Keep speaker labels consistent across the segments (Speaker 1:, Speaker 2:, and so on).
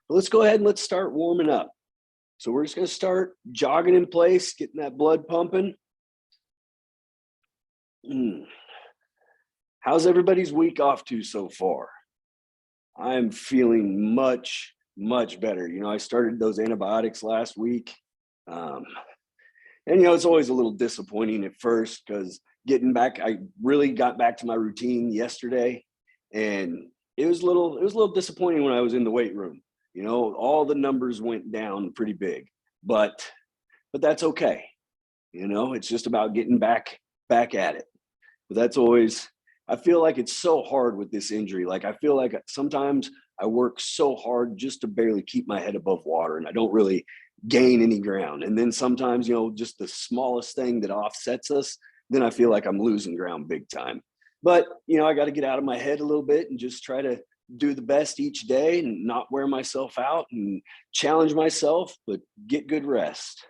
Speaker 1: But let's go ahead and let's start warming up. So we're just going to start jogging in place, getting that blood pumping. How's everybody's week off to so far? I'm feeling much better. I started those antibiotics last week. And it's always a little disappointing at first because I really got back to my routine yesterday, and it was a little disappointing when I was in the weight room. All the numbers went down pretty big, but that's okay. It's just about getting back at it. But I feel like it's so hard with this injury. Like, I feel like sometimes I work so hard just to barely keep my head above water, and I don't really gain any ground. And then sometimes, just the smallest thing that offsets us, then I feel like I'm losing ground big time. But, I got to get out of my head a little bit and just try to do the best each day and not wear myself out and challenge myself, but get good rest.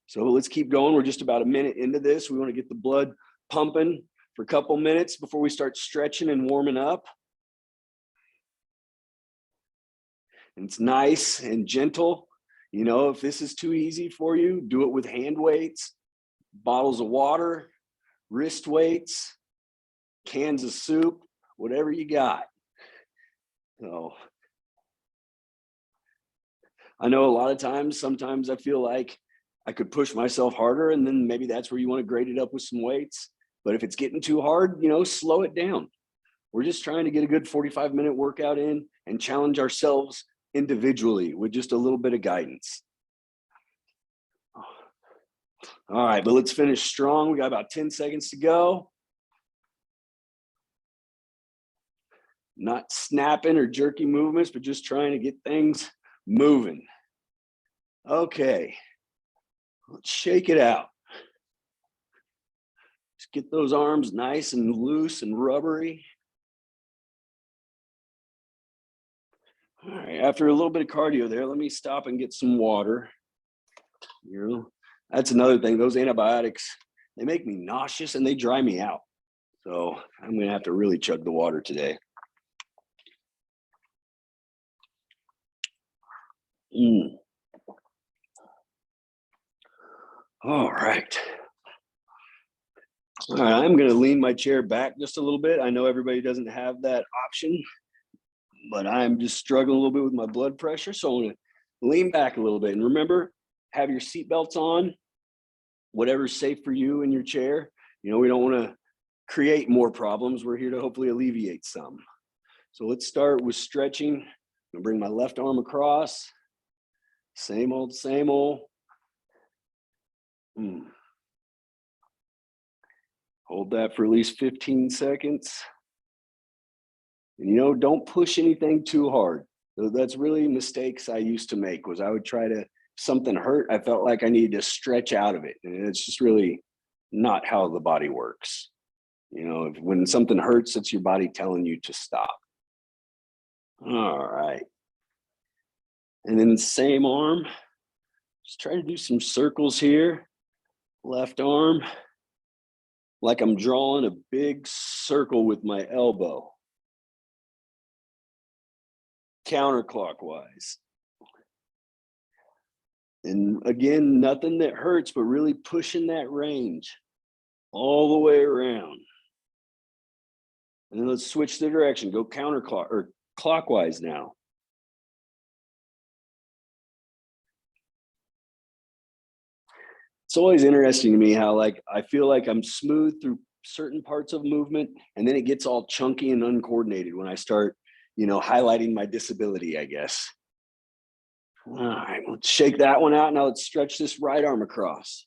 Speaker 1: So let's keep going. We're just about a minute into this. We want to get the blood pumping for a couple minutes before we start stretching and warming up. And it's nice and gentle. If this is too easy for you, do it with hand weights, bottles of water, wrist weights, cans of soup, whatever you got. So I know a lot of times, sometimes I feel like I could push myself harder, and then maybe that's where you want to grade it up with some weights. But if it's getting too hard, slow it down. We're just trying to get a good 45-minute workout in and challenge ourselves individually with just a little bit of guidance. All right, but let's finish strong. We got about 10 seconds to go. Not snapping or jerky movements, but just trying to get things moving. Okay, let's shake it out. Just get those arms nice and loose and rubbery. All right, after a little bit of cardio there, let me stop and get some water. That's another thing. Those antibiotics, they make me nauseous and they dry me out. So I'm going to have to really chug the water today. All right. All right, I'm going to lean my chair back just a little bit. I know everybody doesn't have that option, but I'm just struggling a little bit with my blood pressure. So I'm going to lean back a little bit. And remember, have your seatbelts on, whatever's safe for you in your chair. We don't want to create more problems. We're here to hopefully alleviate some. So let's start with stretching. I'm going to bring my left arm across. Same old, same old. Hold that for at least 15 seconds. And don't push anything too hard. That's really mistakes I used to make, was I would try to, if something hurt, I felt like I needed to stretch out of it. And it's just really not how the body works. When something hurts, it's your body telling you to stop. All right. And then same arm, just try to do some circles here. Left arm, like I'm drawing a big circle with my elbow. Counterclockwise. And again, nothing that hurts, but really pushing that range all the way around. And then let's switch the direction, go clockwise now. It's always interesting to me how I feel like I'm smooth through certain parts of movement, and then it gets all chunky and uncoordinated when I start, highlighting my disability, I guess. All right, let's shake that one out. Now let's stretch this right arm across.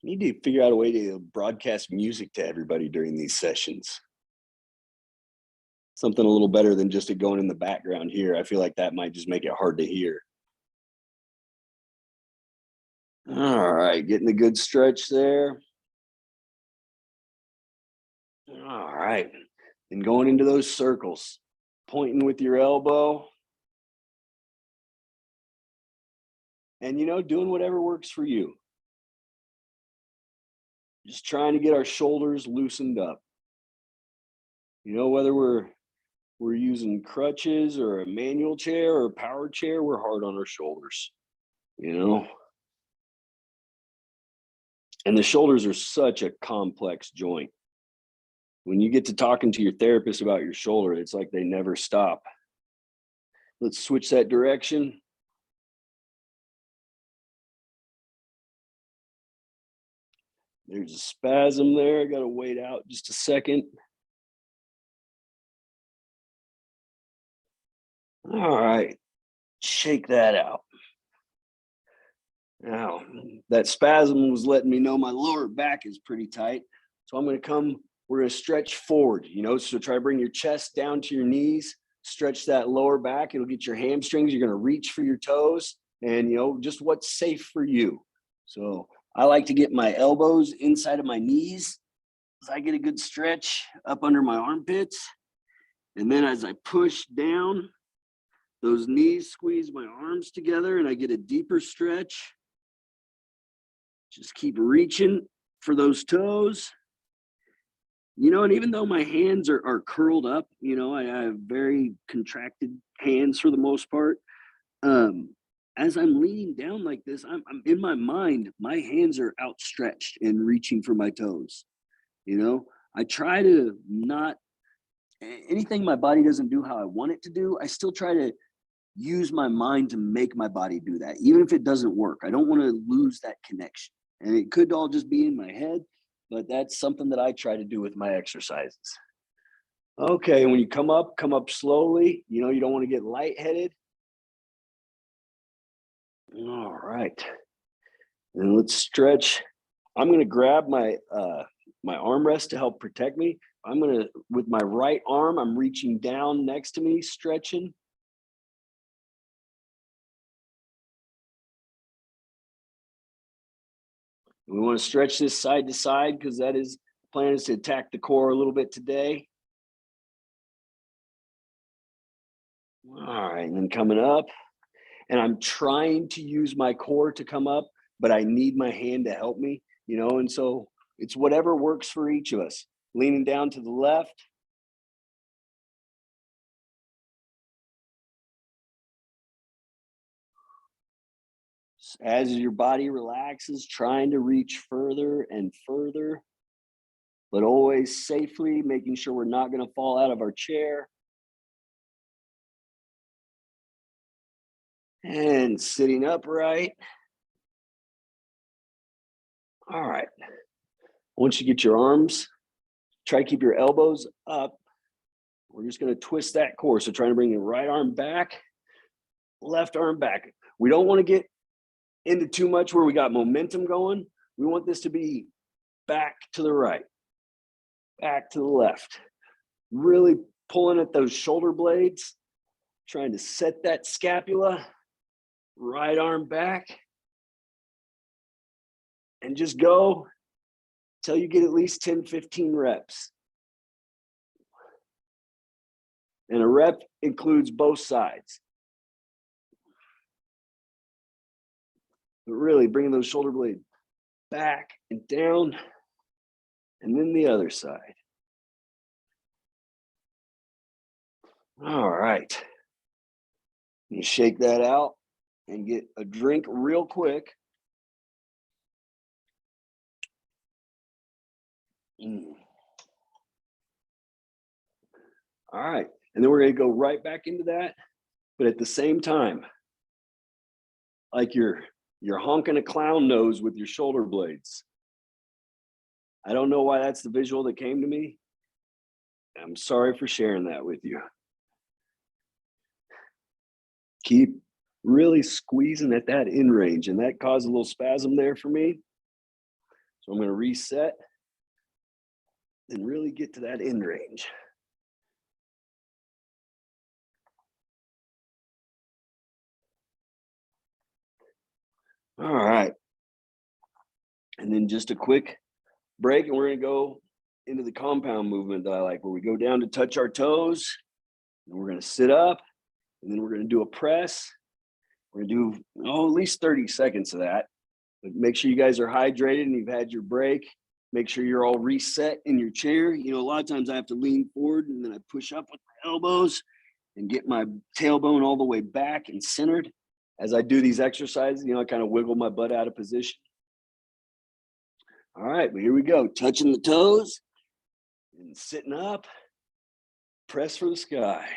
Speaker 1: Need to figure out a way to broadcast music to everybody during these sessions. Something a little better than just it going in the background here. I feel like that might just make it hard to hear. All right, getting a good stretch there. All right, and going into those circles, pointing with your elbow. And doing whatever works for you. Just trying to get our shoulders loosened up. You know, whether we're using crutches or a manual chair or a power chair, we're hard on our shoulders, you know? And the shoulders are such a complex joint. When you get to talking to your therapist about your shoulder, it's like they never stop. Let's switch that direction. There's a spasm there. I got to wait out just a second. All right, shake that out. Now, that spasm was letting me know my lower back is pretty tight. So I'm going to come, we're going to stretch forward, you know, so try to bring your chest down to your knees, stretch that lower back. It'll get your hamstrings. You're going to reach for your toes and, you know, just what's safe for you. So I like to get my elbows inside of my knees. As I get a good stretch up under my armpits. And then as I push down, those knees squeeze my arms together and I get a deeper stretch. Just keep reaching for those toes. You know, and even though my hands are curled up, you know, I have very contracted hands for the most part. As I'm leaning down like this, I'm in my mind, my hands are outstretched and reaching for my toes. You know, I try to not, anything my body doesn't do how I want it to do, I still try to use my mind to make my body do that, even if it doesn't work. I don't want to lose that connection. And it could all just be in my head, but that's something that I try to do with my exercises. Okay, when you come up slowly. You know, you don't want to get lightheaded. All right. And let's stretch. I'm going to grab my my armrest to help protect me. I'm going to, with my right arm, I'm reaching down next to me, stretching. We want to stretch this side to side because that is, the plan is to attack the core a little bit today. All right, and then coming up, and I'm trying to use my core to come up, but I need my hand to help me, you know, and so it's whatever works for each of us. Leaning down to the left. As your body relaxes, trying to reach further and further, but always safely, making sure we're not going to fall out of our chair. And sitting upright. All right. Once you get your arms, try to keep your elbows up. We're just going to twist that core. So trying to bring your right arm back, left arm back. We don't want to get into too much where we got momentum going. We want this to be back to the right, back to the left. Really pulling at those shoulder blades, trying to set that scapula, right arm back, and just go till you get at least 10, 15 reps. And a rep includes both sides. But really bringing those shoulder blades back and down, and then the other side. All right. You shake that out and get a drink real quick. All right. And then we're going to go right back into that. But at the same time, like you're honking a clown nose with your shoulder blades. I don't know why that's the visual that came to me. I'm sorry for sharing that with you. Keep really squeezing at that in range, and that caused a little spasm there for me. So I'm going to reset and really get to that in range. All right. And then just a quick break, and we're going to go into the compound movement that I like, where we go down to touch our toes, and we're going to sit up, and then we're going to do a press. We're going to do at least 30 seconds of that. But make sure you guys are hydrated and you've had your break. Make sure you're all reset in your chair. You know, a lot of times I have to lean forward and then I push up with my elbows and get my tailbone all the way back and centered. As I do these exercises, you know, I kind of wiggle my butt out of position. All right, but here we go. Touching the toes and sitting up. Press for the sky.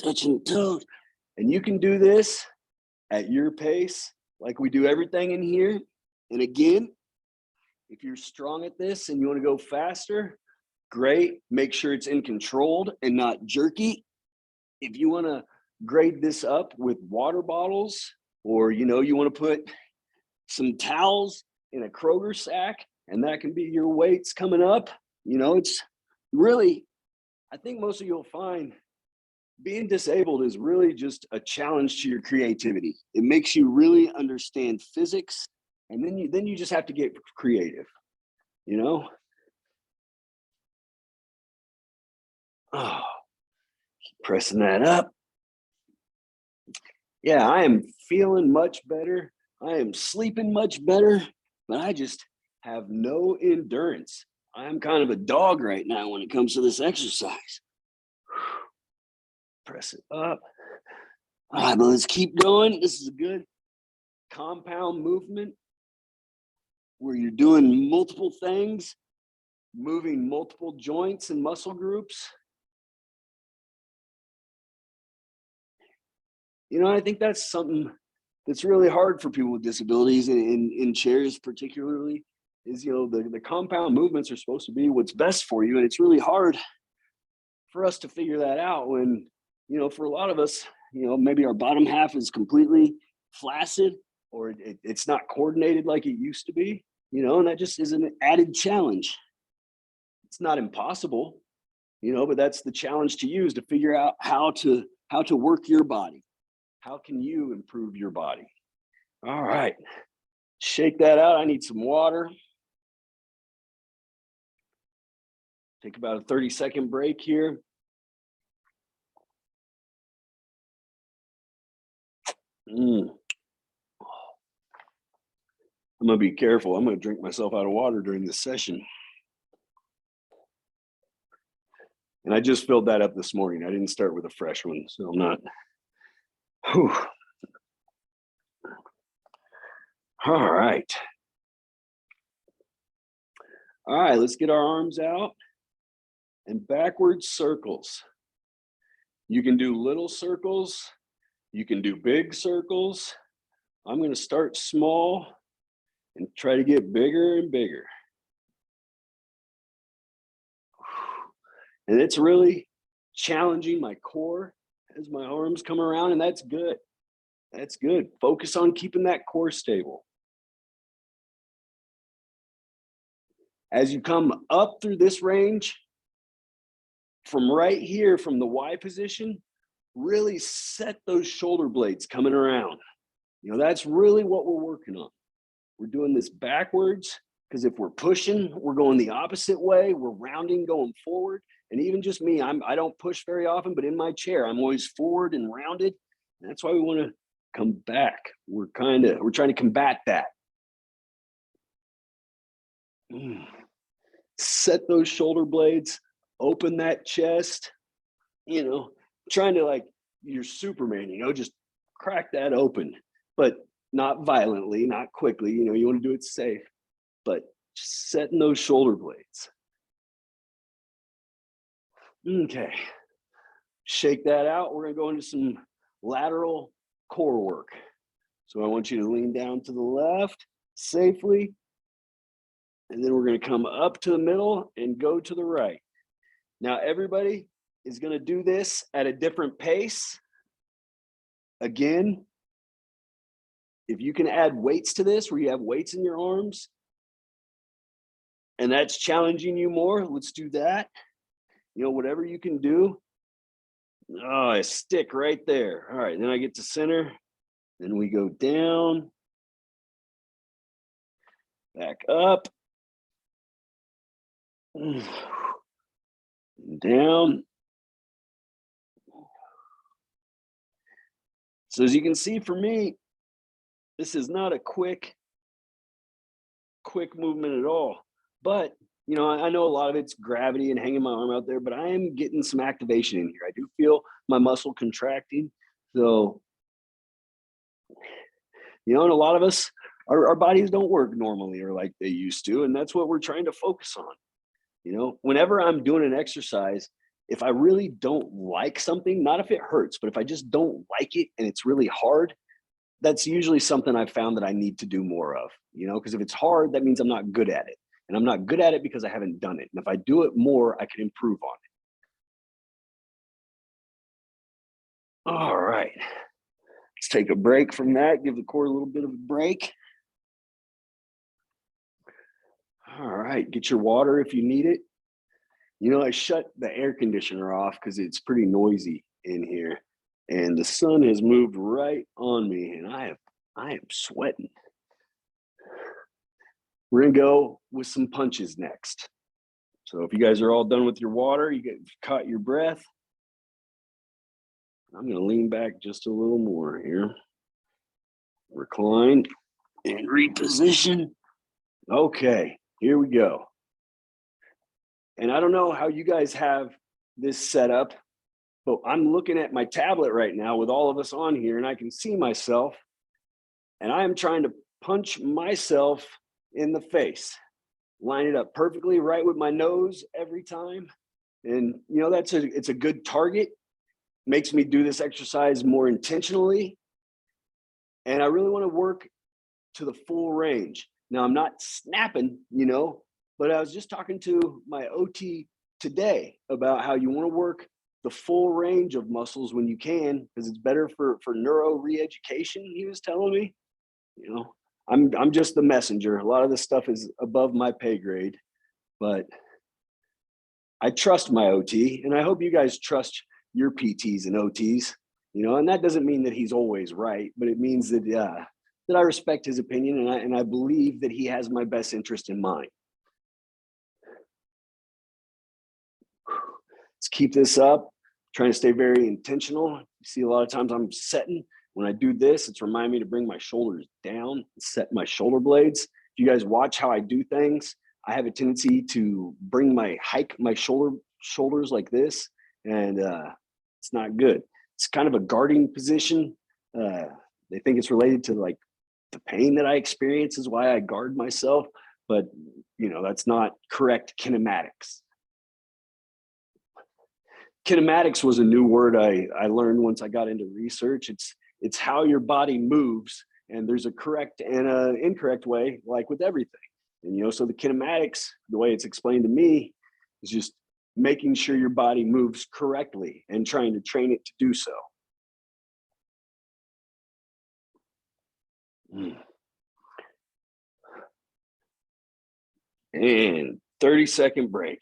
Speaker 1: Touching the toes. And you can do this at your pace, like we do everything in here. And again, if you're strong at this and you want to go faster, great. Make sure it's in controlled and not jerky. If you want to grade this up with water bottles, or you know, you want to put some towels in a Kroger sack, and that can be your weights coming up. You know, it's really, I think most of you'll find being disabled is really just a challenge to your creativity. It makes you really understand physics, and then you just have to get creative, you know? Oh, keep pressing that up. Yeah, I am feeling much better. I am sleeping much better, but I just have no endurance. I'm kind of a dog right now when it comes to this exercise. Press it up. All right, but let's keep going. This is a good compound movement where you're doing multiple things, moving multiple joints and muscle groups. You know, I think that's something that's really hard for people with disabilities in chairs particularly, is, you know, the compound movements are supposed to be what's best for you. And it's really hard for us to figure that out when, you know, for a lot of us, you know, maybe our bottom half is completely flaccid, or it's not coordinated like it used to be, you know, and that just is an added challenge. It's not impossible, you know, but that's the challenge to use, to figure out how to work your body. How can you improve your body? All right, shake that out. I need some water. Take about a 30-second break here. I'm gonna be careful. I'm gonna drink myself out of water during this session. And I just filled that up this morning. I didn't start with a fresh one, so I'm not. Whew. All right. All right, let's get our arms out and backward circles. You can do little circles. You can do big circles. I'm going to start small and try to get bigger and bigger. And it's really challenging my core as my arms come around, and that's good. That's good. Focus on keeping that core stable. As you come up through this range, from right here, from the Y position, really set those shoulder blades coming around. You know, that's really what we're working on. We're doing this backwards, because if we're pushing, we're going the opposite way. We're rounding, going forward. And even just me, I don't push very often, but in my chair, I'm always forward and rounded. And that's why we want to come back. We're trying to combat that. Set those shoulder blades, open that chest, you know, trying to, like you're Superman, you know, just crack that open, but not violently, not quickly, you know, you want to do it safe, but just setting those shoulder blades. Okay, shake that out. We're going to go into some lateral core work. So I want you to lean down to the left safely, and then we're going to come up to the middle and go to the right. Now, everybody is going to do this at a different pace. Again, if you can add weights to this, where you have weights in your arms, and that's challenging you more, let's do that. You know, whatever you can do. Oh, I stick right there. All right, then I get to center. Then we go down, back up, down. So as you can see, for me, this is not a quick quick movement at all. But you know, I know a lot of it's gravity and hanging my arm out there, but I am getting some activation in here. I do feel my muscle contracting. So, you know, and a lot of us, our bodies don't work normally or like they used to. And that's what we're trying to focus on. You know, whenever I'm doing an exercise, if I really don't like something, not if it hurts, but if I just don't like it and it's really hard, that's usually something I've found that I need to do more of, you know, because if it's hard, that means I'm not good at it. And I'm not good at it because I haven't done it. And if I do it more, I can improve on it. All right. Let's take a break from that, give the core a little bit of a break. All right. Get your water if you need it. You know, I shut the air conditioner off because it's pretty noisy in here. And the sun has moved right on me, and I am sweating. We're gonna go with some punches next. So if you guys are all done with your water, you get caught your breath. I'm gonna lean back just a little more here. Recline and reposition. Okay, here we go. And I don't know how you guys have this set up, but I'm looking at my tablet right now with all of us on here, and I can see myself, and I am trying to punch myself in the face. Line it up perfectly right with my nose every time. And you know, it's a good target. Makes me do this exercise more intentionally. And I really want to work to the full range. Now I'm not snapping, you know, but I was just talking to my OT today about how you want to work the full range of muscles when you can, because it's better for neuro re-education, he was telling me. You know, I'm just the messenger. A lot of this stuff is above my pay grade, but I trust my OT, and I hope you guys trust your PTs and OTs. You know, and that doesn't mean that he's always right, but it means that that I respect his opinion, and I believe that he has my best interest in mind. Let's keep this up. Trying to stay very intentional. You see, a lot of times I'm setting. When I do this, it's reminding me to bring my shoulders down, set my shoulder blades. If you guys watch how I do things, I have a tendency to hike my shoulders like this, and it's not good. It's kind of a guarding position. They think it's related to like the pain that I experience is why I guard myself, but you know, that's not correct kinematics. Kinematics was a new word I learned once I got into research. It's how your body moves, and there's a correct and an incorrect way, like with everything. And you know, so the kinematics, the way it's explained to me, is just making sure your body moves correctly and trying to train it to do so. And 30-second break.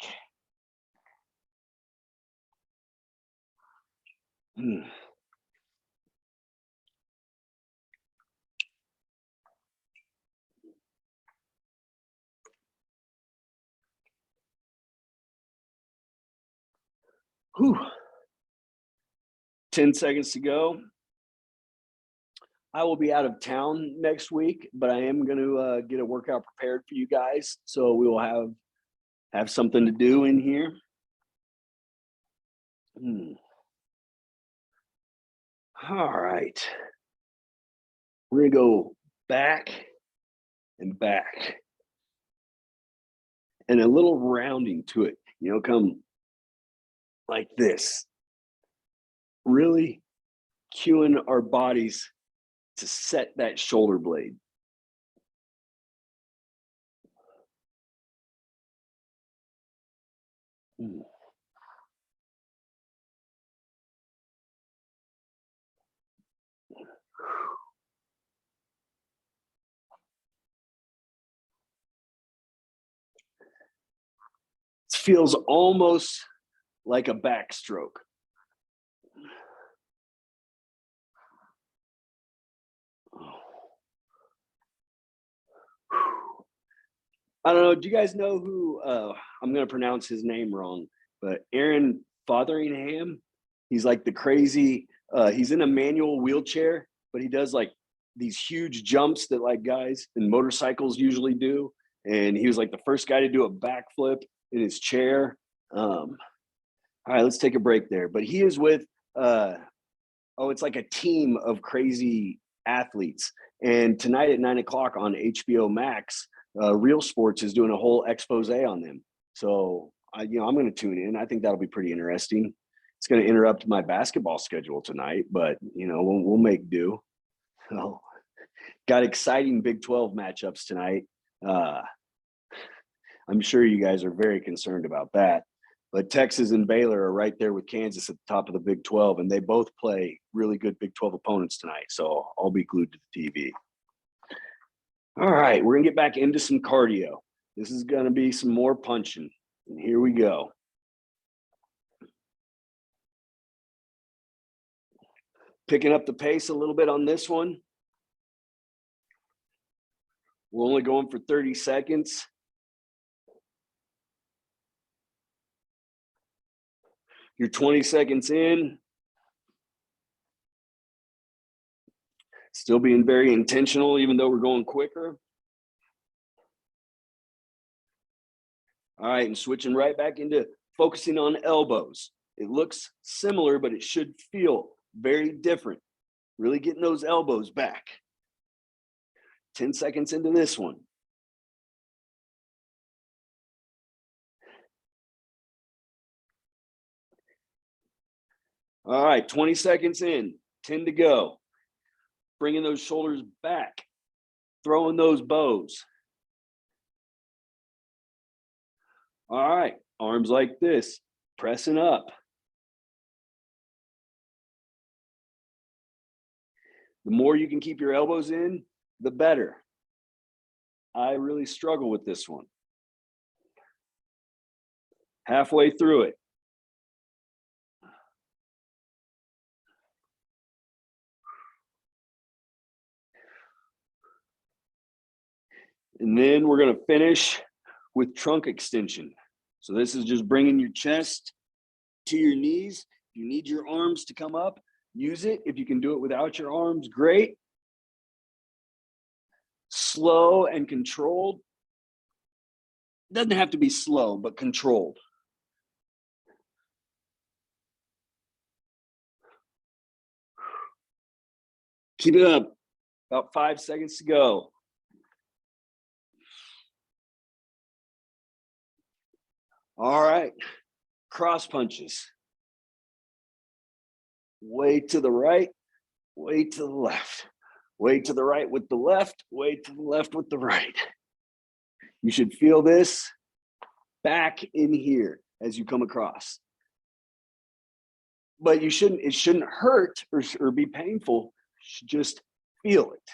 Speaker 1: Whew. 10 seconds to go. I will be out of town next week, but I am going to get a workout prepared for you guys. So we will have something to do in here. All right. We're going to go back and back. And a little rounding to it, you know, come like this. Really cueing our bodies to set that shoulder blade. It feels almost like a backstroke. I don't know. Do you guys know who? I'm going to pronounce his name wrong, but Aaron Fotheringham. He's like the crazy. He's in a manual wheelchair, but he does like these huge jumps that like guys and motorcycles usually do. and he was like the first guy to do a backflip in his chair. All right, let's take a break there. But he is with it's like a team of crazy athletes. And tonight at 9 o'clock on HBO Max, Real Sports is doing a whole expose on them. So I'm going to tune in. I think that'll be pretty interesting. It's going to interrupt my basketball schedule tonight, but we'll make do. So, got exciting Big 12 matchups tonight. I'm sure you guys are very concerned about that. But Texas and Baylor are right there with Kansas at the top of the Big 12, and they both play really good Big 12 opponents tonight. So I'll be glued to the TV. All right, we're going to get back into some cardio. This is going to be some more punching. And here we go. Picking up the pace a little bit on this one. We're only going for 30 seconds. You're 20 seconds in. Still being very intentional, even though we're going quicker. All right, and switching right back into focusing on elbows. It looks similar, but it should feel very different. Really getting those elbows back. 10 seconds into this one. All right, 20 seconds in, 10 to go. Bringing those shoulders back, throwing those bows. All right, arms like this, pressing up. The more you can keep your elbows in, the better. I really struggle with this one. Halfway through it. And then we're going to finish with trunk extension. So this is just bringing your chest to your knees. If you need your arms to come up, use it. If you can do it without your arms, great. Slow and controlled. It doesn't have to be slow, but controlled. Keep it up. About 5 seconds to go. All right. Cross punches. Way to the right, way to the left. Way to the right with the left, way to the left with the right. You should feel this back in here as you come across. But it shouldn't hurt or be painful. You should just feel it.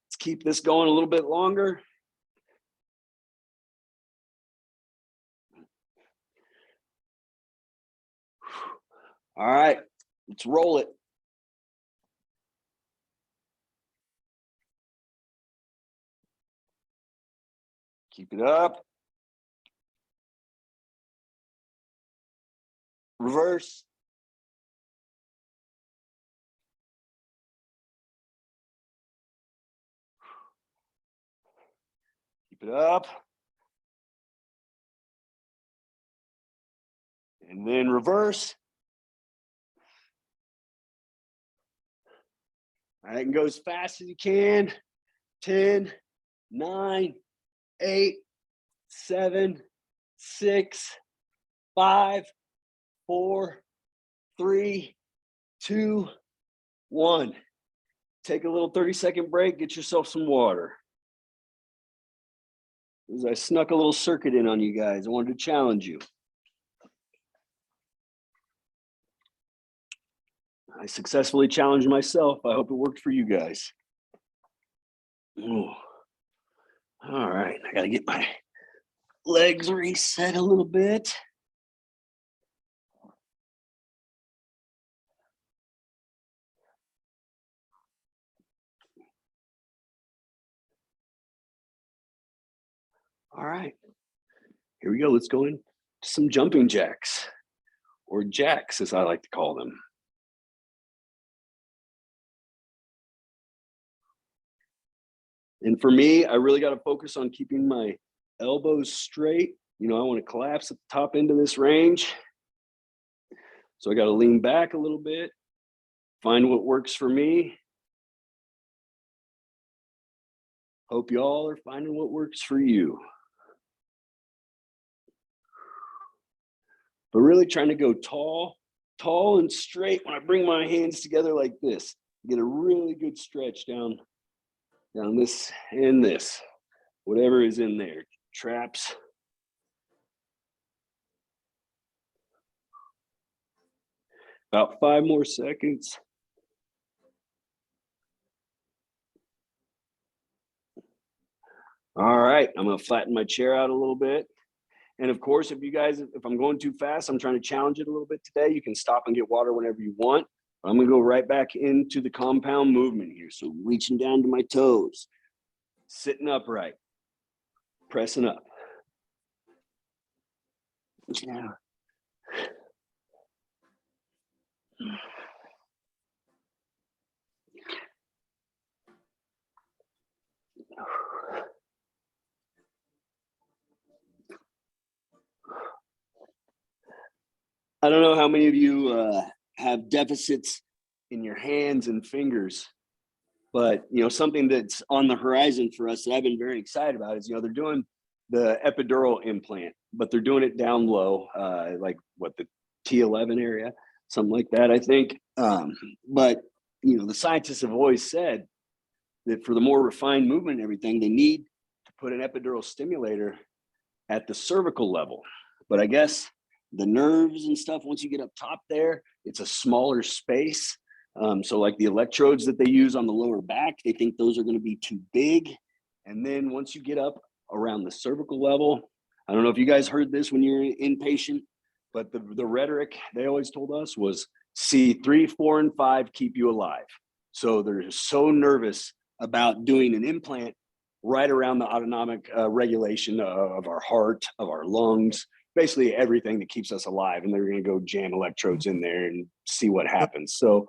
Speaker 1: Let's keep this going a little bit longer. All right, let's roll it. Keep it up. Reverse. Keep it up. And then reverse. All right, and go as fast as you can. 10, 9, 8, 7, 6, 5, 4, 3, 2, 1. Take a little 30-second break, get yourself some water. As I snuck a little circuit in on you guys, I wanted to challenge you. I successfully challenged myself. I hope it worked for you guys. Ooh. All right, I gotta get my legs reset a little bit. All right, here we go. Let's go into some jumping jacks, or jacks as I like to call them. And for me, I really got to focus on keeping my elbows straight. You know, I want to collapse at the top end of this range. So I got to lean back a little bit, find what works for me. Hope y'all are finding what works for you. But really trying to go tall and straight when I bring my hands together like this. Get a really good stretch down this and this, whatever is in there, traps. About 5 more seconds. All right, I'm gonna flatten my chair out a little bit. And of course, if I'm going too fast, I'm trying to challenge it a little bit today. You can stop and get water whenever you want. I'm gonna go right back into the compound movement here. So reaching down to my toes, sitting upright, pressing up. Yeah. I don't know how many of you have deficits in your hands and fingers, but you know, something that's on the horizon for us that I've been very excited about is, you know, they're doing the epidural implant, but they're doing it down low, like what, the T11 area, something like that, I think. But you know, the scientists have always said that for the more refined movement and everything, they need to put an epidural stimulator at the cervical level. But I guess the nerves and stuff, once you get up top there, it's a smaller space. So like the electrodes that they use on the lower back, they think those are going to be too big. And then once you get up around the cervical level, I don't know if you guys heard this when you're inpatient, but the rhetoric they always told us was C3, 4, and 5 keep you alive. So they're so nervous about doing an implant right around the autonomic regulation of our heart, of our lungs, basically everything that keeps us alive. And they're going to go jam electrodes in there and see what happens. So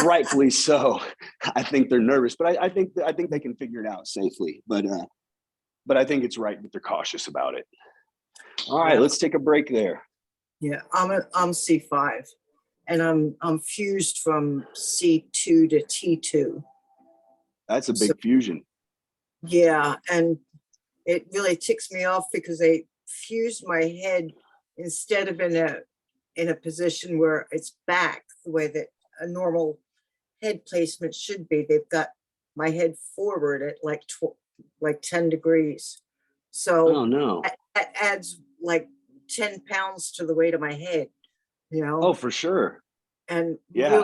Speaker 1: rightfully so, I think they're nervous, but I think they can figure it out safely. But I think it's right that they're cautious about it. All right, let's take a break there.
Speaker 2: Yeah, I'm C5, and I'm fused from C2 to T2.
Speaker 1: That's a big fusion.
Speaker 2: Yeah, and it really ticks me off because they fused my head instead of in a position where it's back the way that a normal head placement should be. They've got my head forward at like 10 degrees. So
Speaker 1: oh no,
Speaker 2: that adds like 10 pounds to the weight of my head, you know?
Speaker 1: Oh, for sure.
Speaker 2: And
Speaker 1: yeah,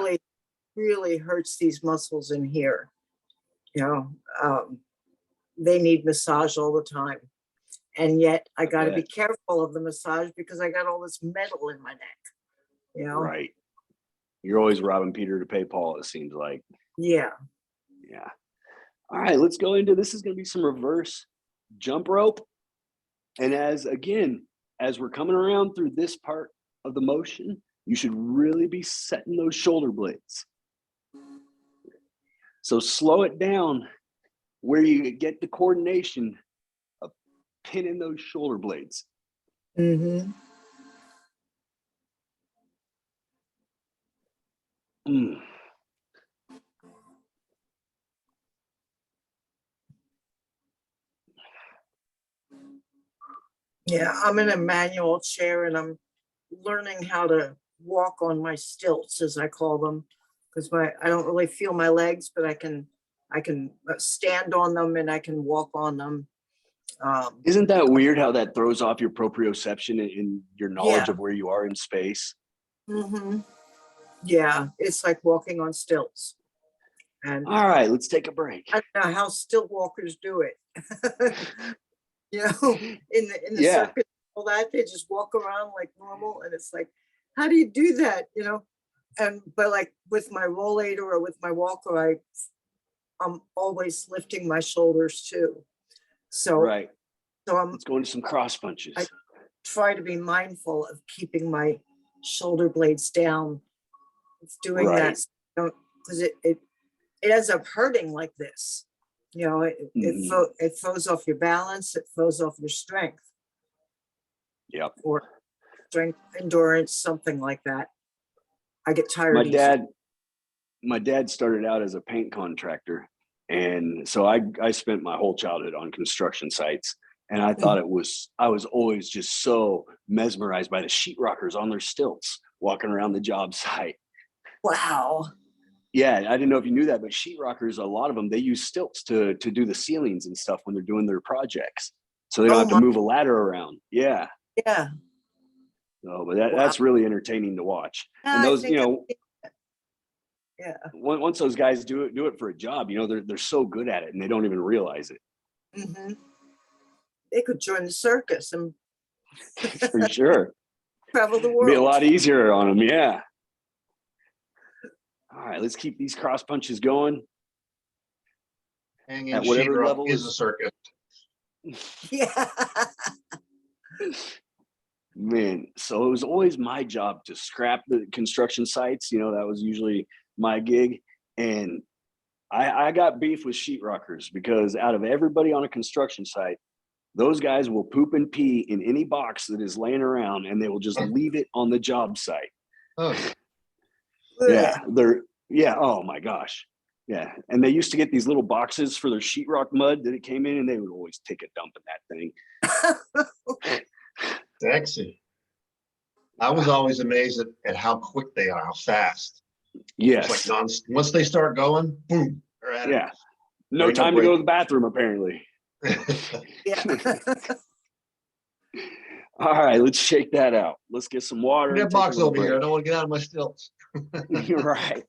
Speaker 2: really hurts these muscles in here, you know? They need massage all the time. And yet I got to be careful of the massage because I got all this metal in my neck, you know?
Speaker 1: Right. You're always robbing Peter to pay Paul, it seems like.
Speaker 2: Yeah.
Speaker 1: Yeah. All right, let's go into this. Is going to be some reverse jump rope. And as we're coming around through this part of the motion, you should really be setting those shoulder blades. So slow it down where you get the coordination of pinning those shoulder blades.
Speaker 2: Mm-hmm.
Speaker 1: Mm.
Speaker 2: Yeah, I'm in a manual chair and I'm learning how to walk on my stilts, as I call them, because I don't really feel my legs, but I can stand on them and I can walk on them.
Speaker 1: Isn't that weird how that throws off your proprioception and your knowledge of where you are in space?
Speaker 2: Mm-hmm. Yeah, it's like walking on stilts. And
Speaker 1: all right, let's take a break.
Speaker 2: I don't know how stilt walkers do it. You know, in the circus, all that, they just walk around like normal, and it's like, how do you do that? You know, but like with my rollator or with my walker, I'm always lifting my shoulders too. So
Speaker 1: right.
Speaker 2: So
Speaker 1: let's go into some cross punches.
Speaker 2: I try to be mindful of keeping my shoulder blades down. It's doing that, because it ends up hurting like this. You know, it throws off your balance, it throws off your strength
Speaker 1: Yep.
Speaker 2: or strength, endurance, something like that. I get
Speaker 1: My
Speaker 2: tired easily.
Speaker 1: dad started out as a paint contractor, and so I spent my whole childhood on construction sites, and I thought I was always just so mesmerized by the sheetrockers on their stilts walking around the job site.
Speaker 2: Wow.
Speaker 1: Yeah, I didn't know if you knew that, but sheetrockers, a lot of them, they use stilts to do the ceilings and stuff when they're doing their projects, so they don't have to move a ladder around. Yeah.
Speaker 2: Yeah.
Speaker 1: No, but that's really entertaining to watch. And
Speaker 2: I
Speaker 1: those,
Speaker 2: think yeah.
Speaker 1: once those guys do it for a job, they're so good at it and they don't even realize it.
Speaker 2: Mm-hmm. They could join the circus and
Speaker 1: For sure.
Speaker 2: travel the
Speaker 1: It'd be a
Speaker 2: world.
Speaker 1: lot easier on them. Yeah. All right, let's keep these cross punches going.
Speaker 3: Hanging
Speaker 1: At whatever
Speaker 3: sheetrock
Speaker 1: level
Speaker 3: is a circus.
Speaker 2: Yeah.
Speaker 1: Man, so it was always my job to scrap the construction sites. That was usually my gig. And I got beef with sheetrockers because out of everybody on a construction site, those guys will poop and pee in any box that is laying around, and they will just leave it on the job site.
Speaker 3: Oh,
Speaker 1: Yeah, oh my gosh. Yeah. And they used to get these little boxes for their sheetrock mud that it came in, and they would always take a dump in that thing.
Speaker 3: sexy. I was always amazed at how quick they are, how fast.
Speaker 1: Yes.
Speaker 3: It's like once they start going, boom, they're at
Speaker 1: Yeah.
Speaker 3: it.
Speaker 1: No time to go to the bathroom, apparently.
Speaker 2: Yeah.
Speaker 1: All right, let's shake that out. Let's get some water.
Speaker 3: That box over here. I don't want to get out of my stilts.
Speaker 1: You're right.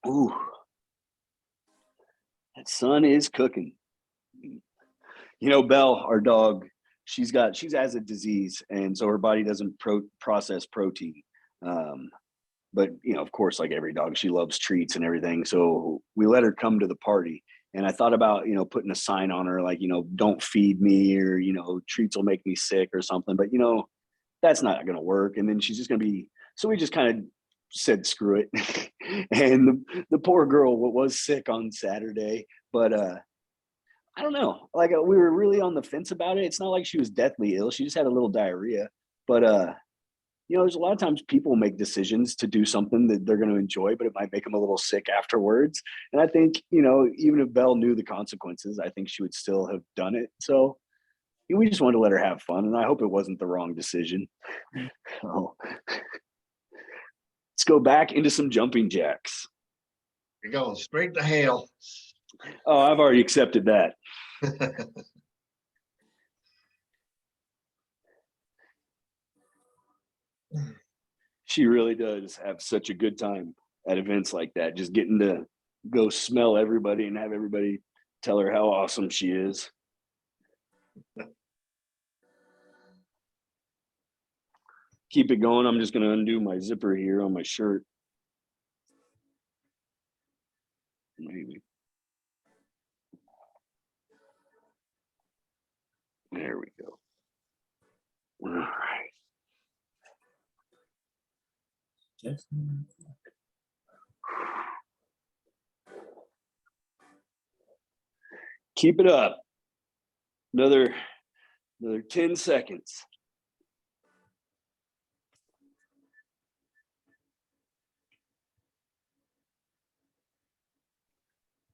Speaker 1: Ooh, that sun is cooking. Belle, our dog, she has a disease, and so her body doesn't process protein. But of course, like every dog, she loves treats and everything. So we let her come to the party. And I thought about, putting a sign on her, like, don't feed me, or, treats will make me sick or something. But, that's not going to work. And then she's just going to be, so we just kind of said, screw it. And the poor girl was sick on Saturday, but I don't know, like we were really on the fence about it. It's not like she was deathly ill. She just had a little diarrhea, but there's a lot of times people make decisions to do something that they're going to enjoy, but it might make them a little sick afterwards. And I think, even if Belle knew the consequences, I think she would still have done it. So we just wanted to let her have fun. And I hope it wasn't the wrong decision. So let's go back into some jumping jacks.
Speaker 3: You're going straight to hell.
Speaker 1: Oh, I've already accepted that. She really does have such a good time at events like that, just getting to go smell everybody and have everybody tell her how awesome she is. Keep it going. I'm just going to undo my zipper here on my shirt. Maybe. There we go. All right. Keep it up. Another 10 seconds.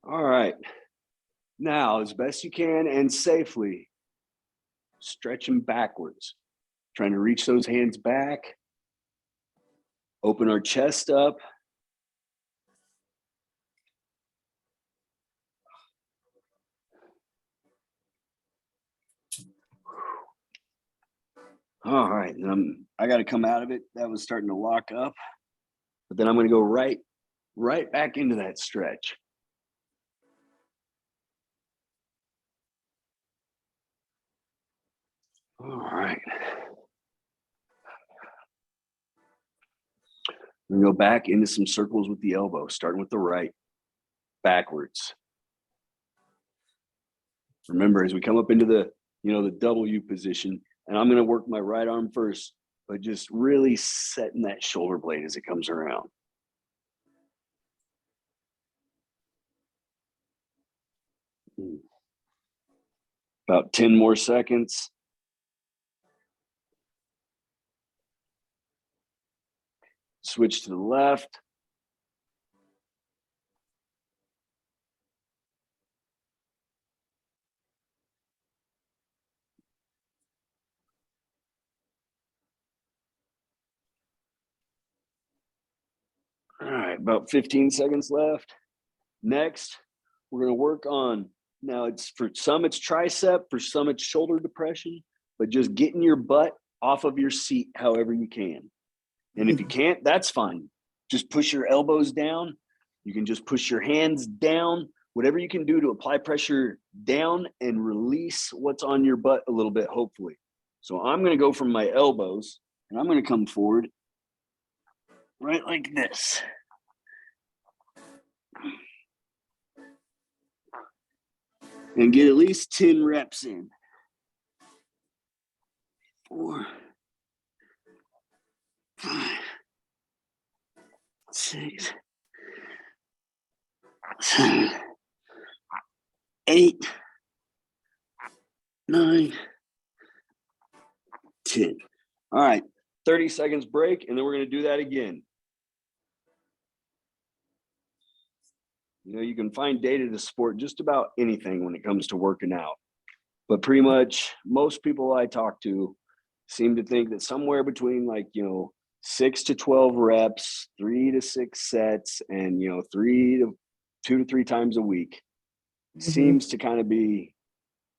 Speaker 1: All right. Now, as best you can and safely, stretching backwards, trying to reach those hands back, open our chest up. All right, and I got to come out of it. That was starting to lock up, but then I'm going to go right back into that stretch. All right. We're going to go back into some circles with the elbow, starting with the right, backwards. Remember, as we come up into the W position, and I'm going to work my right arm first but just really setting that shoulder blade as it comes around. About 10 more seconds. Switch to the left. All right, about 15 seconds left. Next, we're going to work on, now it's for some it's tricep, for some it's shoulder depression, but just getting your butt off of your seat however you can. And if you can't, that's fine. Just push your elbows down. You can just push your hands down, whatever you can do to apply pressure down and release what's on your butt a little bit, hopefully. So I'm going to go from my elbows and I'm going to come forward right like this. And get at least 10 reps in. 4, 5, 6, 7, 8, 9, 10. All right, 30 seconds break, and then we're going to do that again. You know, you can find data to support just about anything when it comes to working out. But pretty much most people I talk to seem to think that somewhere between 6 to 12 reps, 3 to 6 sets, and 2 to 3 times a week seems to kind of be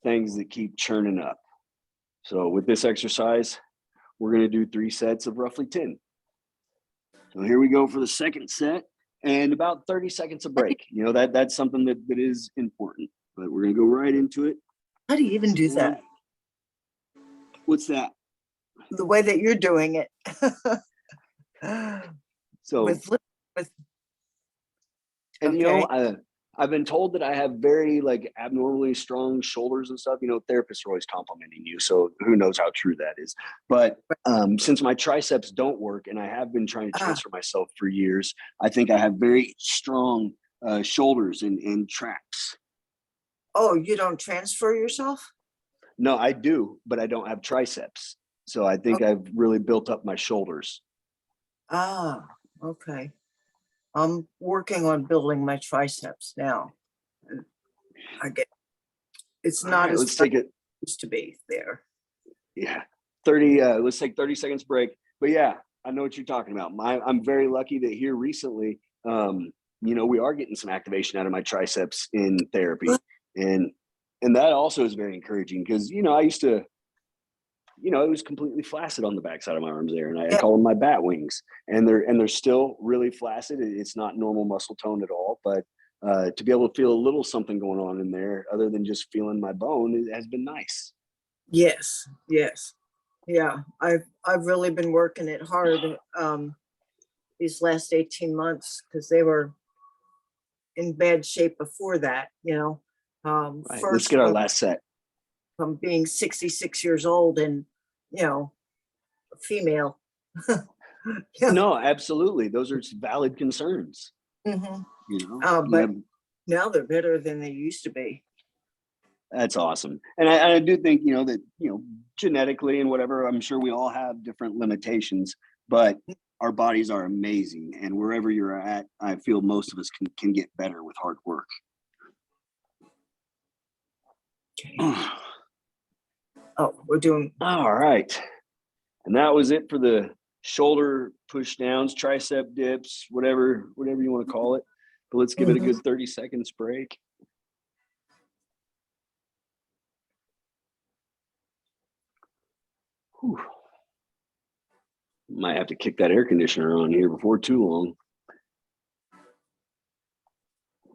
Speaker 1: things that keep churning up. So with this exercise, we're going to do 3 sets of roughly 10. So here we go for the second set, and about 30 seconds of break. That's something that is important, but we're going to go right into it.
Speaker 2: How do you even do that?
Speaker 1: What's that?
Speaker 2: The way that you're doing it.
Speaker 1: So, I've been told that I have very abnormally strong shoulders and stuff. Therapists are always complimenting you, so who knows how true that is. But since my triceps don't work, and I have been trying to transfer myself for years, I think I have very strong shoulders and traps.
Speaker 2: Oh, you don't transfer yourself?
Speaker 1: No, I do, but I don't have triceps. So I think I've really built up my shoulders.
Speaker 2: Ah, okay. I'm working on building my triceps now. I get it's not as
Speaker 1: let's take it
Speaker 2: used to be there.
Speaker 1: Yeah. 30 let's take 30 seconds break. But yeah, I know what you're talking about. I'm very lucky that here recently we are getting some activation out of my triceps in therapy. And that also is very encouraging because I used to it was completely flaccid on the backside of my arms there, and I call them my bat wings, and they're still really flaccid. It's not normal muscle tone at all, but to be able to feel a little something going on in there other than just feeling my bone, it has been nice.
Speaker 2: Yes. Yeah, I've really been working it hard these last 18 months because they were in bad shape before that.
Speaker 1: Right, let's get our last set.
Speaker 2: From being 66 years old and female. Yeah.
Speaker 1: No, absolutely, those are valid concerns.
Speaker 2: But now they're better than they used to be.
Speaker 1: That's awesome. And I do think that genetically and whatever, I'm sure we all have different limitations, but our bodies are amazing, and wherever you're at, I feel most of us can get better with hard work.
Speaker 2: Okay. Oh, we're doing
Speaker 1: all right. And that was it for the shoulder push downs, tricep dips, whatever you want to call it. But let's give it a good 30 seconds break. Whew. Might have to kick that air conditioner on here before too long.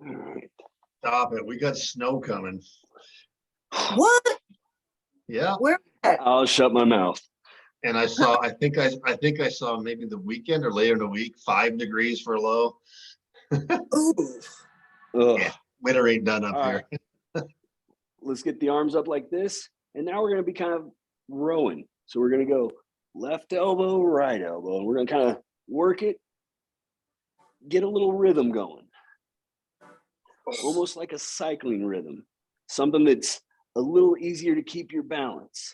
Speaker 1: All right.
Speaker 3: Stop it. We got snow coming.
Speaker 2: what?
Speaker 3: Yeah.
Speaker 2: Where?
Speaker 1: I'll shut my mouth.
Speaker 3: And I think I saw maybe the weekend or later in the week, 5 degrees for a low.
Speaker 2: Ooh.
Speaker 3: Yeah, winter ain't done up here.
Speaker 1: Right. Let's get the arms up like this. And now we're going to be kind of rowing. So we're going to go left elbow, right elbow. And we're gonna kind of work it, get a little rhythm going, almost like a cycling rhythm, something that's a little easier to keep your balance.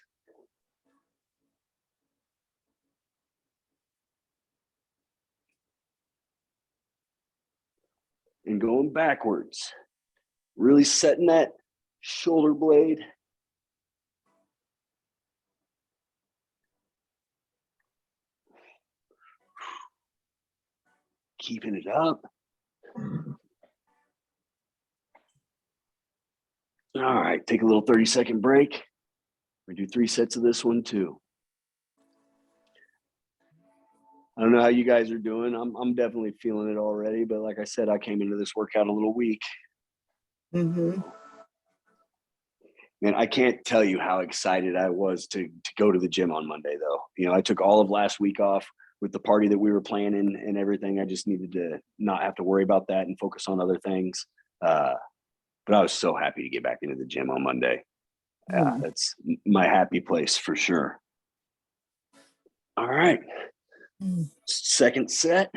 Speaker 1: And going backwards, really setting that shoulder blade. Keeping it up. All right, take a little 30-second break. We do 3 sets of this one too. I don't know how you guys are doing. I'm definitely feeling it already, but like I said, I came into this workout a little weak.
Speaker 2: Mm-hmm.
Speaker 1: Man, I can't tell you how excited I was to go to the gym on Monday, though. You know, I took all of last week off with the party that we were planning and everything. I just needed to not have to worry about that and focus on other things. But I was so happy to get back into the gym on Monday. That's my happy place for sure. All right. Second set.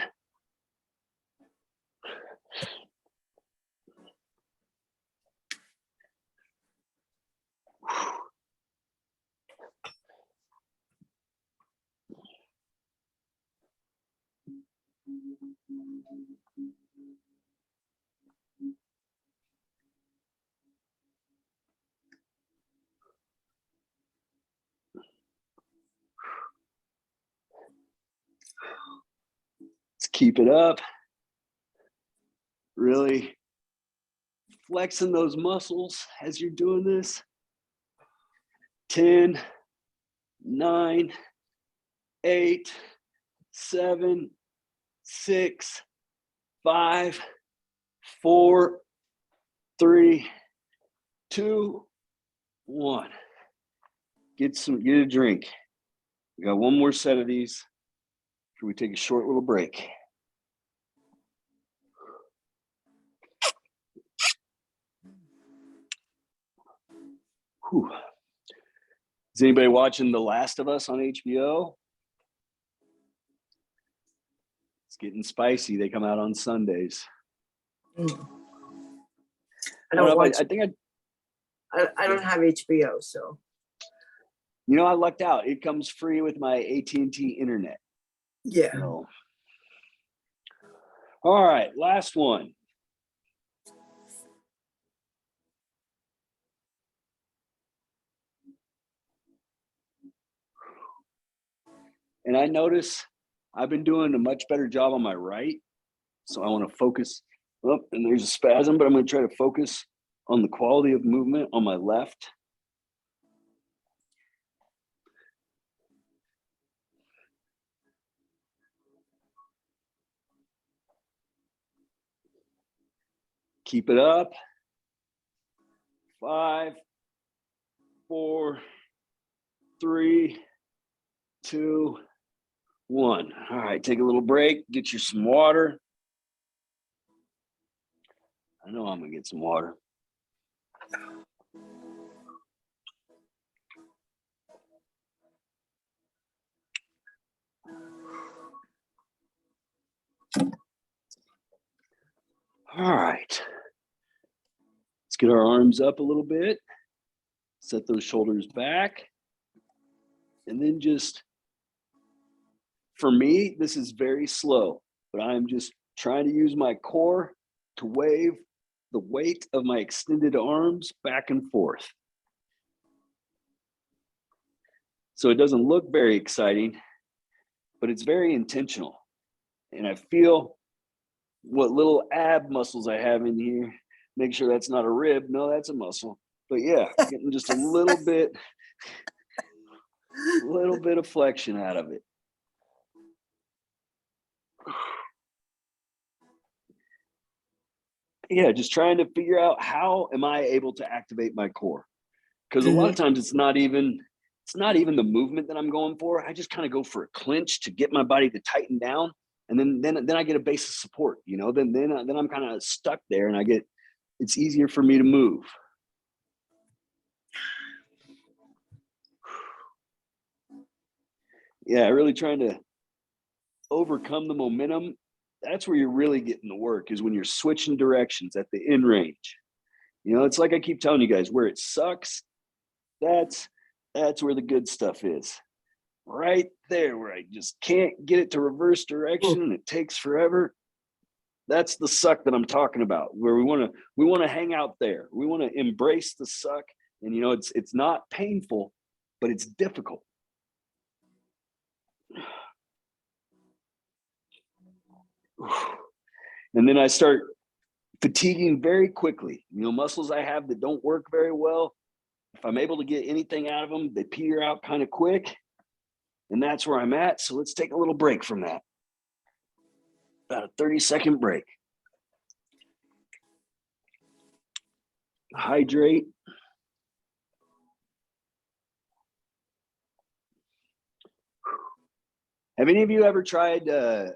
Speaker 1: Let's keep it up. Really flexing those muscles as you're doing this. 10, 9, 8, 7, 6, 5, 4, 3, 2, 1. Get a drink. We got one more set of these before we take a short little break. Whew. Is anybody watching The Last of Us on HBO? It's getting spicy. They come out on Sundays.
Speaker 2: I
Speaker 1: I
Speaker 2: don't
Speaker 1: don't know.
Speaker 2: watch.
Speaker 1: I
Speaker 2: don't have HBO, so.
Speaker 1: You know, I lucked out. It comes free with my AT&T internet.
Speaker 2: Yeah.
Speaker 1: So. All right, last one. And I notice I've been doing a much better job on my right. So I want to focus. Oh, and there's a spasm, but I'm going to try to focus on the quality of movement on my left. Keep it up. 5, 4, 3, 2, 1. All right, take a little break. Get you some water. I know I'm going to get some water. All right. Let's get our arms up a little bit. Set those shoulders back. And then just, for me, this is very slow, but I'm just trying to use my core to wave the weight of my extended arms back and forth. So it doesn't look very exciting, but it's very intentional. And I feel what little ab muscles I have in here. Make sure that's not a rib. No, that's a muscle. But yeah, getting just a little bit of flexion out of it. Yeah, just trying to figure out how am I able to activate my core? Because a lot of times it's not even the movement that I'm going for. I just kind of go for a clinch to get my body to tighten down, and then I get a base of support. You know, then I'm kind of stuck there, and it's easier for me to move. Yeah, really trying to overcome the momentum. That's where you're really getting the work, is when you're switching directions at the in range. You know, it's like I keep telling you guys, where it sucks, that's where the good stuff is. Right there, where I just can't get it to reverse direction and it takes forever. That's the suck that I'm talking about, where we want to hang out there. We want to embrace the suck. And you know, it's not painful, but it's difficult. And then I start fatiguing very quickly. You know, muscles I have that don't work very well, if I'm able to get anything out of them, they peter out kind of quick. And that's where I'm at. So let's take a little break from that. About a 30-second break. Hydrate. Have any of you ever tried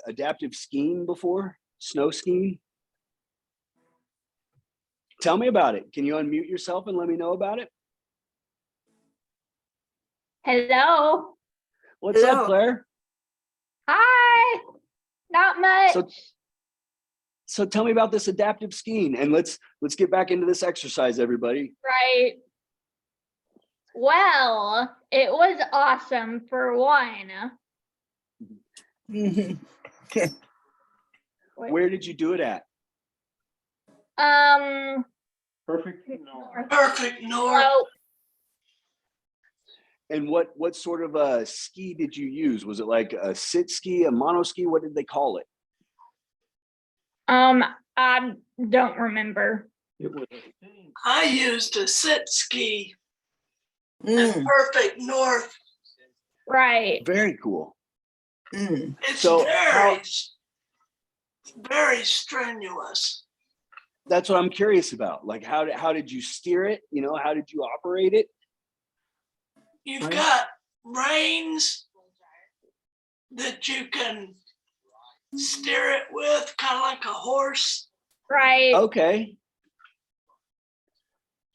Speaker 1: adaptive skiing before? Snow skiing? Tell me about it. Can you unmute yourself and let me know about it?
Speaker 4: Hello.
Speaker 1: What's
Speaker 2: Hello.
Speaker 1: up, Claire?
Speaker 4: Hi. Not much.
Speaker 1: So tell me about this adaptive skiing, and let's get back into this exercise, everybody.
Speaker 4: Right. Well, it was awesome for one.
Speaker 2: Mhm.
Speaker 1: Where did you do it at?
Speaker 5: Perfect north.
Speaker 6: Perfect north.
Speaker 4: So,
Speaker 1: And what sort of ski did you use? Was it like a sit ski, a mono ski? What did they call it?
Speaker 4: I don't remember.
Speaker 5: It was a thing.
Speaker 6: I used a sit ski
Speaker 2: Mm,
Speaker 6: at Perfect North.
Speaker 4: Right.
Speaker 1: Very cool.
Speaker 2: mm.
Speaker 6: It's
Speaker 1: So
Speaker 6: very strenuous.
Speaker 1: That's what I'm curious about. Like, how did you steer it? You know, how did you operate it?
Speaker 6: You've
Speaker 1: Right.
Speaker 6: got reins that you can steer it with, kind of like a horse.
Speaker 4: Right.
Speaker 1: Okay,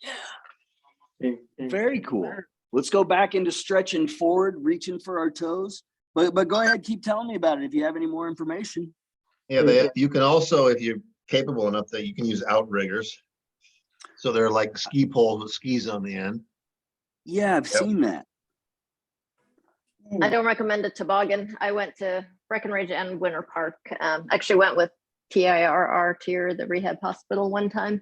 Speaker 6: Yeah.
Speaker 1: very cool. Let's go back into stretching forward, reaching for our toes. But go ahead, keep telling me about it if you have any more information.
Speaker 3: Yeah, you can also, if you're capable enough, that you can use outriggers. So they're like ski poles with skis on the end.
Speaker 1: Yeah, I've seen that.
Speaker 7: I don't recommend a toboggan. I went to Breckenridge and Winter Park. Actually went with TIRR, the rehab hospital, one time.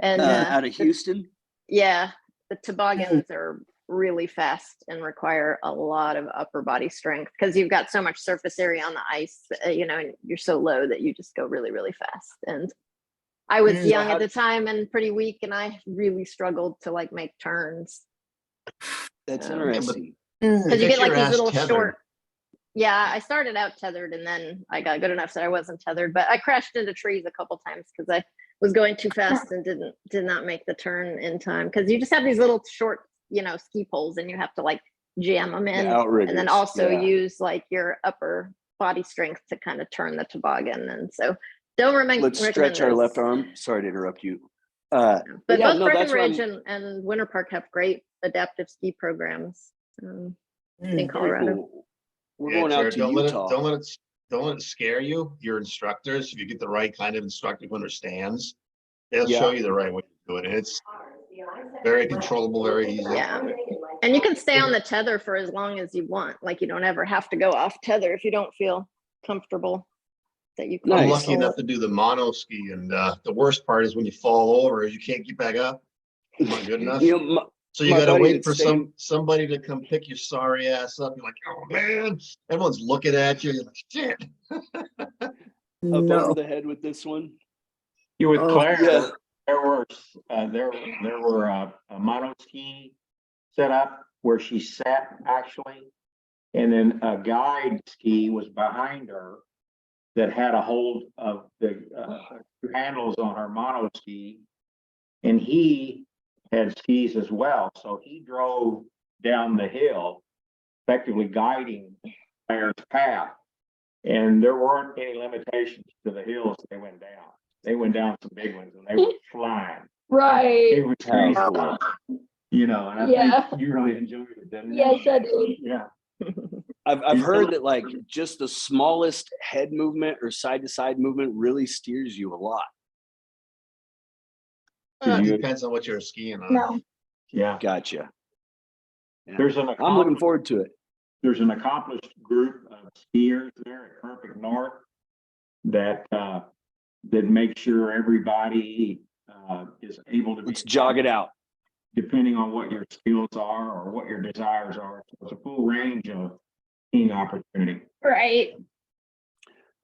Speaker 7: And
Speaker 1: Out of Houston.
Speaker 7: yeah, the toboggans are really fast and require a lot of upper body strength because you've got so much surface area on the ice, you know, and you're so low that you just go really, really fast. And I was
Speaker 2: Mm.
Speaker 7: young at the time and pretty weak, and I really struggled to like make turns.
Speaker 1: That's
Speaker 7: Yeah, but-
Speaker 1: interesting.
Speaker 2: Mm.
Speaker 7: Because you
Speaker 3: Get
Speaker 7: get like
Speaker 3: your
Speaker 7: these
Speaker 3: ass
Speaker 7: little
Speaker 3: tethered.
Speaker 7: short. Yeah, I started out tethered and then I got good enough that I wasn't tethered, but I crashed into trees a couple times because I was going too fast and did not make the turn in time. Because you just have these little short, you know, ski poles, and you have to like jam them in,
Speaker 1: outriggers,
Speaker 7: and then also
Speaker 1: yeah.
Speaker 7: use like your upper body strength to kind of turn the toboggan. And so don't recommend.
Speaker 1: Let's stretch our
Speaker 7: those.
Speaker 1: left arm. Sorry to interrupt you.
Speaker 7: But
Speaker 1: yeah,
Speaker 7: both
Speaker 1: no, that's what
Speaker 7: Breckenridge
Speaker 1: I'm-
Speaker 7: and Winter Park have great adaptive ski programs in
Speaker 2: Mm.
Speaker 1: Very
Speaker 7: Colorado.
Speaker 1: cool. We're
Speaker 3: Yeah,
Speaker 1: going out
Speaker 3: Jared,
Speaker 1: to
Speaker 3: don't
Speaker 1: Utah.
Speaker 3: don't let it scare you. Your instructors, if you get the right kind of instructor who understands, they'll
Speaker 1: Yeah.
Speaker 3: show you the right way to do it. And it's very controllable, very easy.
Speaker 7: Yeah. And you can stay on the tether for as long as you want. Like you don't ever have to go off tether if you don't feel comfortable that you can.
Speaker 3: I'm
Speaker 1: Nice.
Speaker 3: lucky enough to do the mono ski, and the worst part is when you fall over, you can't get back up. Not good enough.
Speaker 1: You know,
Speaker 3: So you
Speaker 1: my
Speaker 3: gotta
Speaker 1: buddy
Speaker 3: wait
Speaker 1: that's
Speaker 3: for
Speaker 1: staying-
Speaker 3: somebody to come pick your sorry ass up. You're like, oh man, everyone's looking at you. You're like, shit.
Speaker 1: up
Speaker 2: No.
Speaker 1: over the head with this one.
Speaker 5: You with
Speaker 2: Oh,
Speaker 5: Claire,
Speaker 1: yeah.
Speaker 5: there were a mono ski set up where she sat actually, and then a guide ski was behind her that had a hold of the handles on her mono ski, and he had skis as well, so he drove down the hill, effectively guiding Claire's path. And there weren't any limitations to the hills they went down. They went down some big ones and they were flying. It
Speaker 4: Right.
Speaker 5: was
Speaker 1: How
Speaker 5: crazy,
Speaker 1: cool.
Speaker 5: you know, and I
Speaker 4: Yeah.
Speaker 5: think you really enjoyed it, didn't you?
Speaker 4: Yes, I did.
Speaker 5: Yeah.
Speaker 1: I've heard that like just the smallest head movement or side to side movement really steers you a lot.
Speaker 3: It
Speaker 5: You-
Speaker 3: depends on what you're skiing on.
Speaker 4: No.
Speaker 5: Yeah,
Speaker 1: Gotcha. Yeah.
Speaker 5: there's an
Speaker 1: I'm looking
Speaker 5: accomplished,
Speaker 1: forward to it.
Speaker 5: there's an accomplished group of skiers there at Perfect North that, that make sure everybody, is able to be.
Speaker 1: Let's jog it out.
Speaker 5: Depending on what your skills are or what your desires are. So it's a full range of skiing opportunity.
Speaker 4: Right.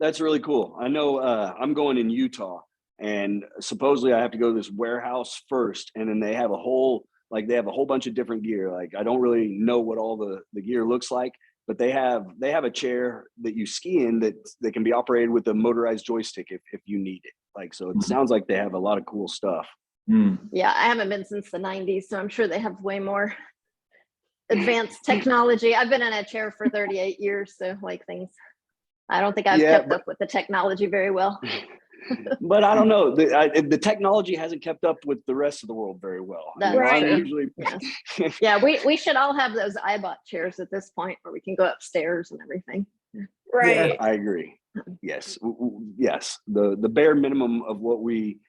Speaker 1: That's really cool. I know I'm going in Utah, and supposedly I have to go to this warehouse first, and then they have a whole bunch of different gear. Like I don't really know what all the gear looks like, but they have a chair that you ski in that can be operated with a motorized joystick if you need it. Like so, it sounds like they have a lot of cool stuff.
Speaker 7: Yeah, I haven't been since the 90s, so I'm sure they have way more advanced technology. I've been in a chair for 38 years, so like things, I don't think I've
Speaker 1: Yeah,
Speaker 7: kept up with the technology very well.
Speaker 1: But I don't know. The technology hasn't kept up with the rest of the world very well.
Speaker 7: That's
Speaker 4: Right.
Speaker 1: I'm
Speaker 7: true.
Speaker 1: usually
Speaker 7: Yes. Yeah, we should all have those iBot chairs at this point where we can go upstairs and everything.
Speaker 4: Right.
Speaker 1: I agree. Yes. Yes. The bare minimum of what we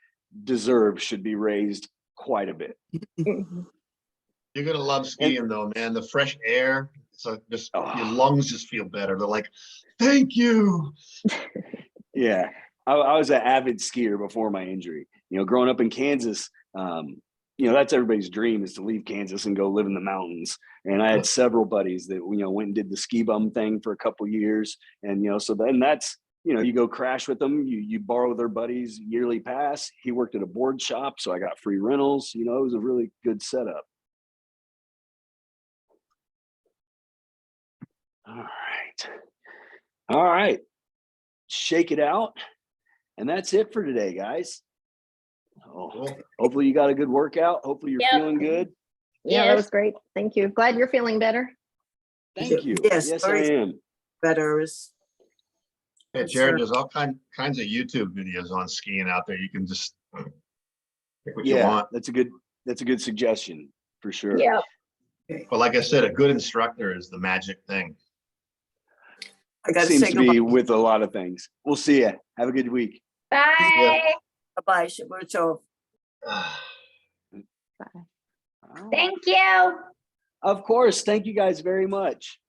Speaker 1: deserve should be raised quite a bit.
Speaker 7: Mhm.
Speaker 3: You're gonna love skiing though, man. The fresh air, so just your
Speaker 1: Oh.
Speaker 3: lungs just feel better. They're like, thank you.
Speaker 1: Yeah. I was an avid skier before my injury. You know, growing up in Kansas, you know, that's everybody's dream is to leave Kansas and go live in the mountains. And I had several buddies that, you know, went and did the ski bum thing for a couple years. And, you know, so then that's, you know, you go crash with them, you borrow their buddies' yearly pass. He worked at a board shop, so I got free rentals. You know, it was a really good setup. All right. All right. Shake it out. And that's it for today, guys. Oh,
Speaker 3: Cool.
Speaker 1: hopefully you got a good workout. Hopefully you're
Speaker 4: Yep.
Speaker 1: feeling good.
Speaker 7: Yeah, that
Speaker 4: Yes.
Speaker 7: was great. Thank you. Glad you're feeling better.
Speaker 1: Thank you.
Speaker 2: Yes,
Speaker 1: Yes, I
Speaker 2: very-
Speaker 1: am.
Speaker 2: Better is.
Speaker 3: Hey,
Speaker 2: Yes,
Speaker 3: Jared,
Speaker 2: sir.
Speaker 3: there's all kinds of YouTube videos on skiing out there. You can just pick what you
Speaker 1: Yeah,
Speaker 3: want.
Speaker 1: that's a good suggestion for sure.
Speaker 4: Yeah.
Speaker 3: But like I said, a good instructor is the magic thing.
Speaker 2: I gotta
Speaker 1: Seems
Speaker 2: say
Speaker 1: to be
Speaker 2: goodbye.
Speaker 1: with a lot of things. We'll see ya. Have a good week.
Speaker 4: Bye.
Speaker 2: Bye-bye. Shabucho.
Speaker 4: Thank you.
Speaker 1: Of course. Thank you guys very much.